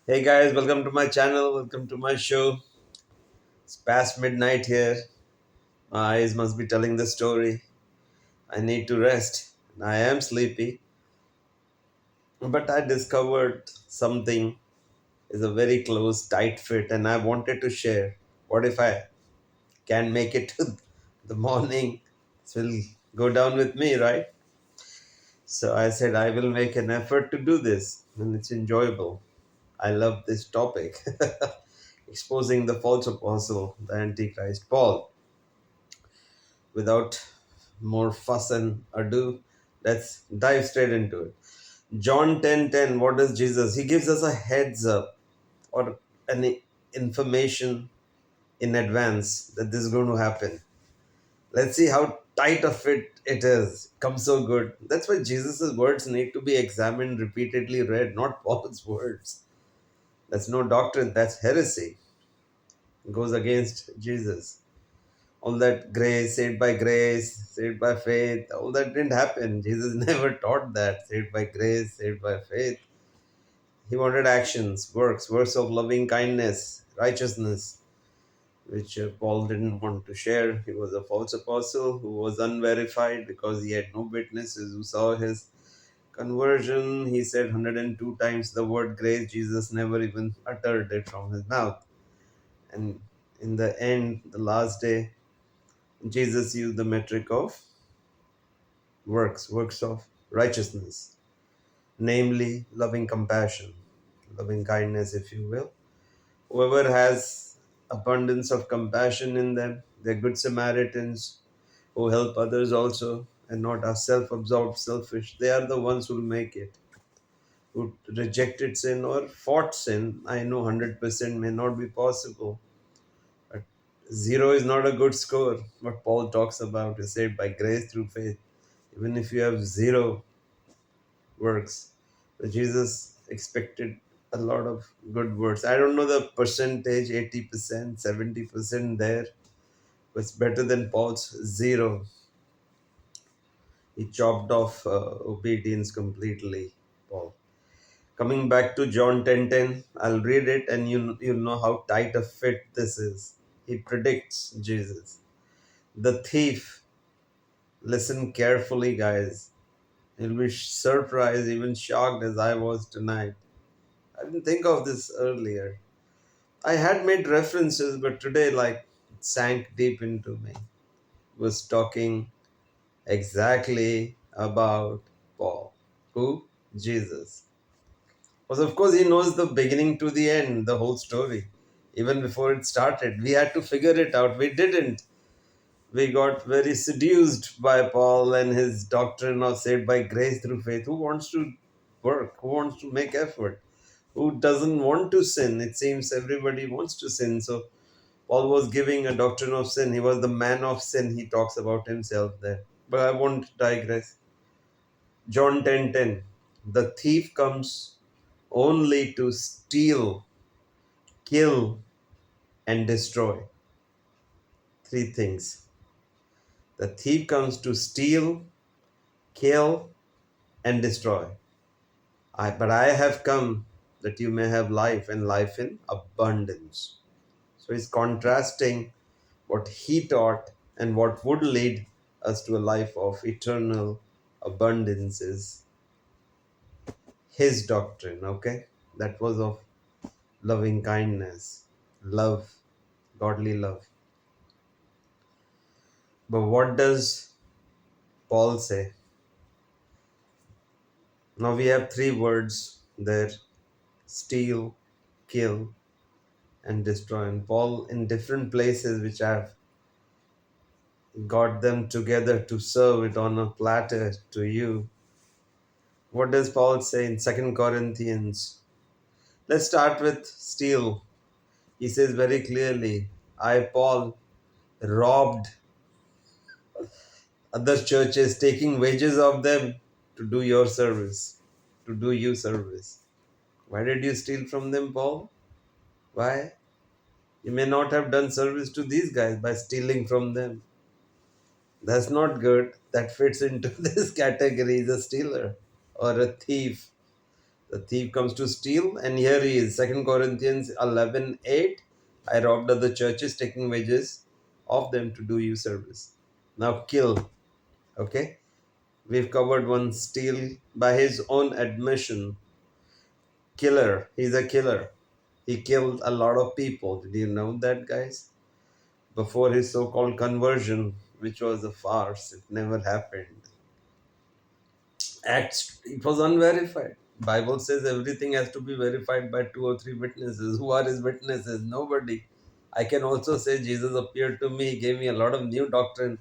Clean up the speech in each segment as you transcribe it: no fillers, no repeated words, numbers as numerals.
Hey guys, welcome to my channel, welcome to my show. It's past midnight here. My eyes must be telling the story. I need to rest. I am sleepy, but I discovered something is a very close, tight fit, and I wanted to share. What if I can make it to the morning? This will go down with me, right? So I said I will make an effort to do this, and it's enjoyable. I love this topic. Exposing the false apostle, the Antichrist, Paul. Without more fuss and ado, let's dive straight into it. John 10:10, what does Jesus? He gives us a heads up or any information in advance that this is going to happen. Let's see how tight a fit it is. Comes so good. That's why Jesus' words need to be examined, repeatedly read, not Paul's words. That's no doctrine, that's heresy. It goes against Jesus. All that grace, saved by faith, all that didn't happen. Jesus never taught that. Saved by grace, saved by faith. He wanted actions, works of loving kindness, righteousness, which Paul didn't want to share. He was a false apostle who was unverified because he had no witnesses who saw his conversion. He said 102 times the word grace. Jesus never even uttered it from his mouth. And in the end, the last day, Jesus used the metric of works of righteousness, namely loving compassion, loving kindness, if you will. Whoever has abundance of compassion in them, they're good Samaritans who help others also and not are self absorbed, selfish. They are the ones who will make it. Who rejected sin or fought sin, I know 100% may not be possible. But zero is not a good score. What Paul talks about is saved by grace through faith. Even if you have zero works. So Jesus expected a lot of good words. I don't know the percentage, 80%, 70% there, but it's better than Paul's zero. He chopped off obedience completely, Paul. Coming back to John 10:10, I'll read it and you'll know how tight a fit this is. He predicts Jesus. The thief, listen carefully, guys. You'll be surprised, even shocked as I was tonight. I didn't think of this earlier. I had made references, but today, like, it sank deep into me. Was talking exactly about Paul. Who? Jesus. Because, of course, he knows the beginning to the end, the whole story. Even before it started, we had to figure it out. We didn't. We got very seduced by Paul and his doctrine of saved by grace through faith. Who wants to work? Who wants to make effort? Who doesn't want to sin? It seems everybody wants to sin. So Paul was giving a doctrine of sin. He was the man of sin. He talks about himself there. But I won't digress. John 10:10. The thief comes only to steal, kill, and destroy. Three things. The thief comes to steal, kill, and destroy. But I have come that you may have life and life in abundance. So he's contrasting what he taught and what would lead us to a life of eternal abundance is his doctrine, okay? That was of loving kindness, love, godly love. But what does Paul say? Now we have three words there: steal, kill, and destroy. And Paul, in different places, which I've got them together to serve it on a platter to you. What does Paul say in 2 Corinthians? Let's start with steal. He says very clearly, I, Paul, robbed other churches, taking wages of them to do your service, to do you service. Why did you steal from them, Paul? Why? You may not have done service to these guys by stealing from them. That's not good. That fits into this category. He's a stealer or a thief. The thief comes to steal, and here he is. 2 Corinthians 11:8. I robbed other churches, taking wages of them to do you service. Now kill. Okay? We've covered one, steal by his own admission. Killer. He's a killer. He killed a lot of people. Did you know that, guys? Before his so called conversion, which was a farce, it never happened. Acts, it was unverified. Bible says everything has to be verified by two or three witnesses. Who are his witnesses? Nobody. I can also say Jesus appeared to me, he gave me a lot of new doctrine.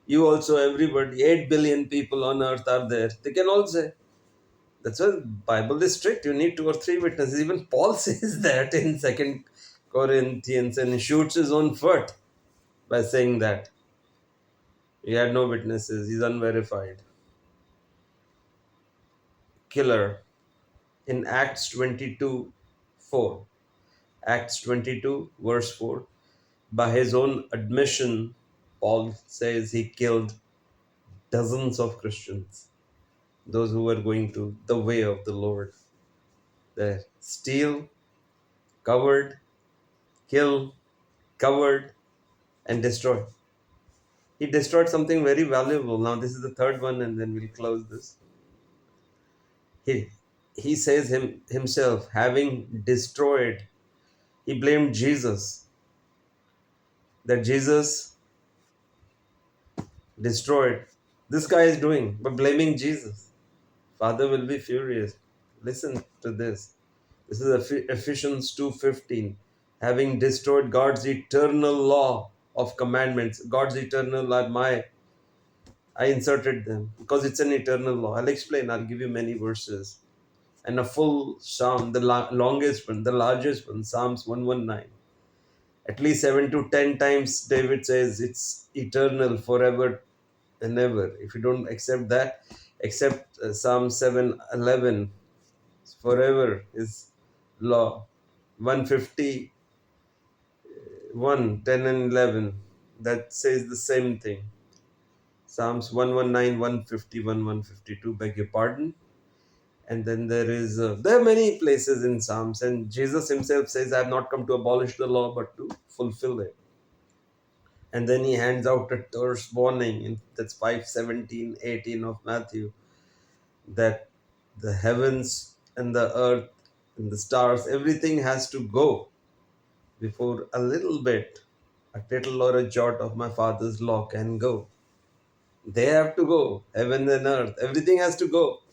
You also, everybody, 8 billion people on earth are there. They can all say. That's why Bible is strict. You need two or three witnesses. Even Paul says that in 2 Corinthians, and he shoots his own foot by saying that. He had no witnesses. He's unverified. Killer. In Acts 22 4. Acts 22, verse 4. By his own admission, Paul says he killed dozens of Christians, those who were going to the way of the Lord. They steal, covered, kill, covered, and destroy. He destroyed something very valuable. Now, this is the third one, and then we'll close this. He, he says himself, having destroyed, he blamed Jesus, that Jesus destroyed. This guy is doing by blaming Jesus. Father will be furious. Listen to this. This is Ephesians 2:15. Having destroyed God's eternal law of commandments. God's eternal law, I inserted them because it's an eternal law. I'll explain. I'll give you many verses. And a full psalm, the longest one, the largest one, Psalms 119. At least 7 to 10 times David says it's eternal forever and ever. If you don't accept that, accept Psalm 7:11. Forever is law. 151, 10 and 11. That says the same thing. Psalms 119, 151, 152. Beg your pardon. And then there are many places in Psalms, and Jesus himself says, I have not come to abolish the law, but to fulfill it. And then he hands out a terse warning, and that's 5:17, 18 of Matthew, that the heavens and the earth and the stars, everything has to go before a little bit, a tittle or a jot of my Father's law can go. They have to go, heaven and earth, everything has to go.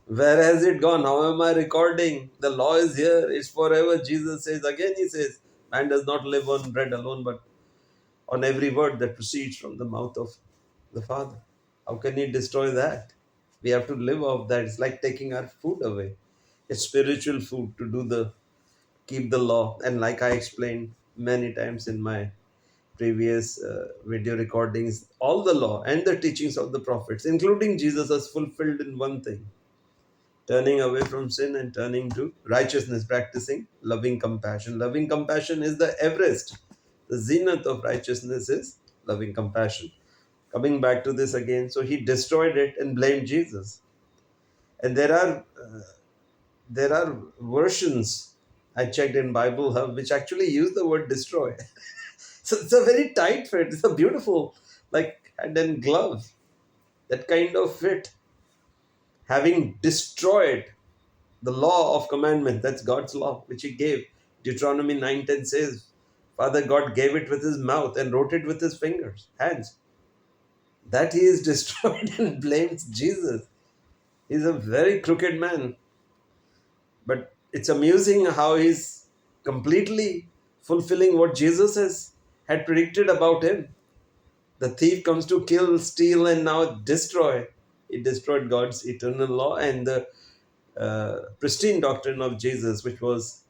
Where has it gone? How am I recording? The law is here, it's forever. Jesus says, again, he says, man does not live on bread alone, but on every word that proceeds from the mouth of the Father. How can he destroy that? We have to live off that. It's like taking our food away. It's spiritual food to keep the law. And like I explained many times in my previous video recordings, all the law and the teachings of the prophets, including Jesus, is fulfilled in one thing: turning away from sin and turning to righteousness, practicing loving compassion. Loving compassion is the Everest. The zenith of righteousness is loving compassion. Coming back to this again, so he destroyed it and blamed Jesus. And there are versions I checked in Bible Hub which actually use the word destroy. So it's a very tight fit. It's a beautiful, like hand and glove, that kind of fit. Having destroyed the law of commandment, that's God's law, which he gave. Deuteronomy 9:10 says, Father God gave it with his mouth and wrote it with his fingers, hands. That he is destroyed and blames Jesus. He's a very crooked man. But it's amusing how he's completely fulfilling what Jesus had predicted about him. The thief comes to kill, steal, and now destroy. He destroyed God's eternal law and the pristine doctrine of Jesus, which was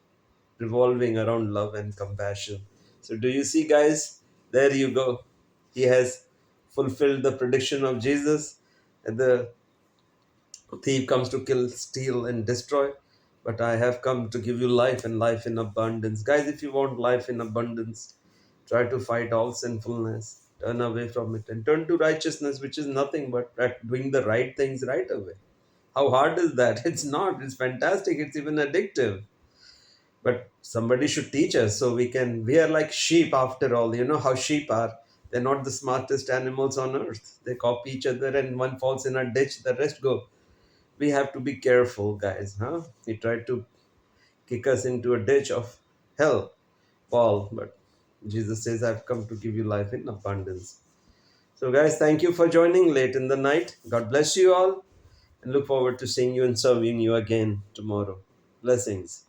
revolving around love and compassion. So, do you see, guys? There you go. He has fulfilled the prediction of Jesus. And the thief comes to kill, steal, and destroy. But I have come to give you life and life in abundance. Guys, if you want life in abundance, try to fight all sinfulness. Turn away from it and turn to righteousness, which is nothing but doing the right things right away. How hard is that? It's not. It's fantastic. It's even addictive. But somebody should teach us so we are like sheep after all. You know how sheep are. They're not the smartest animals on earth. They copy each other, and one falls in a ditch, the rest go. We have to be careful, guys. Huh? He tried to kick us into a ditch of hell, Paul, but Jesus says, I've come to give you life in abundance. So, guys, thank you for joining late in the night. God bless you all, and look forward to seeing you and serving you again tomorrow. Blessings.